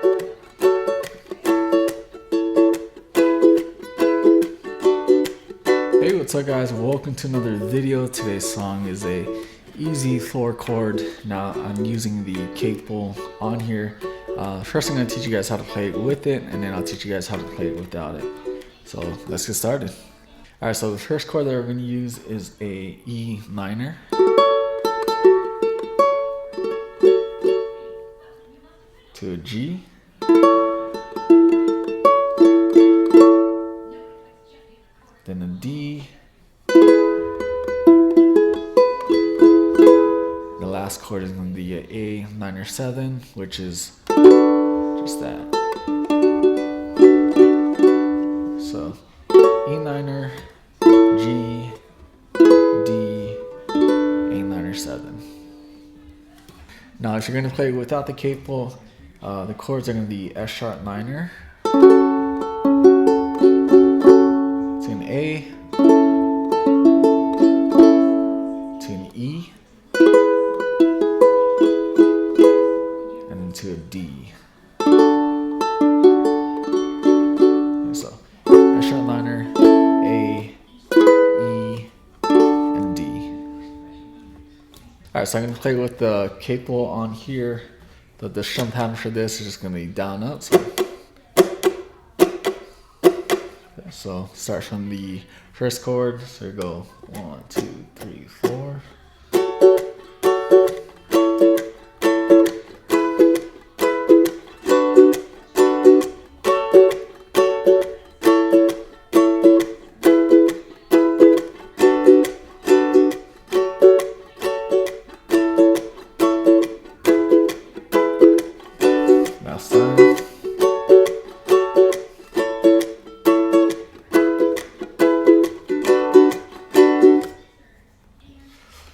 Hey, what's up guys? Welcome to another video. Today's song is a easy 4-chord. Now I'm using the capable on here. First I'm going to teach you guys how to play it with it, and then I'll teach you guys how to play it without it. So let's get started. Alright, so the first chord that we're going to use is a E minor. To a G. Then a D. The last chord is going to be a A minor 7, which is just that. So E minor, G, D, A minor 7. Now if you're going to play without the capable, the chords are going to be F sharp minor to an A to an E and then to a D. So F sharp minor, A, E, and D. Alright, so I'm going to play with the capable on here. The strum pattern for this is just going to be down up. So start from the first chord. So we go 1, 2, 3, 4. Last time.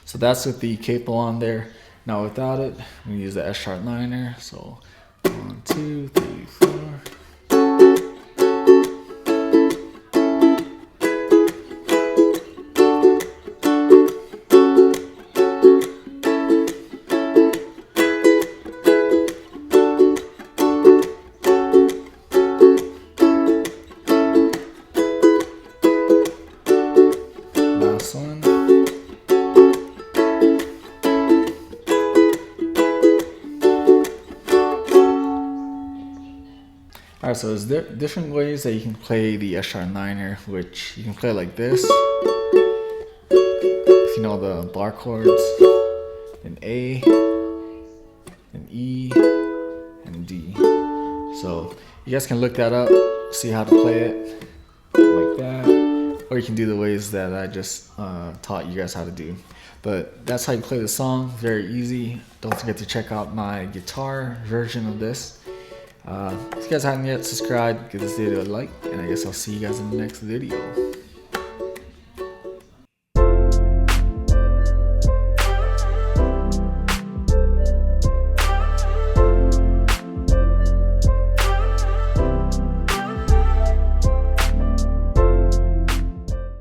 So that's with the capable on there. Now without it, we use the F sharp minor. So 1, 2, 3, 4. Last one. Alright, so there's different ways that you can play the F sharp minor, which you can play like this. If you know the bar chords, then A, and E, and D. So you guys can look that up, see how to play it like that. Or you can do the ways that I just taught you guys how to do. But that's how you play the song, very easy. Don't forget to check out my guitar version of this. If you guys haven't yet subscribed, give this video a like, and I guess I'll see you guys in the next video.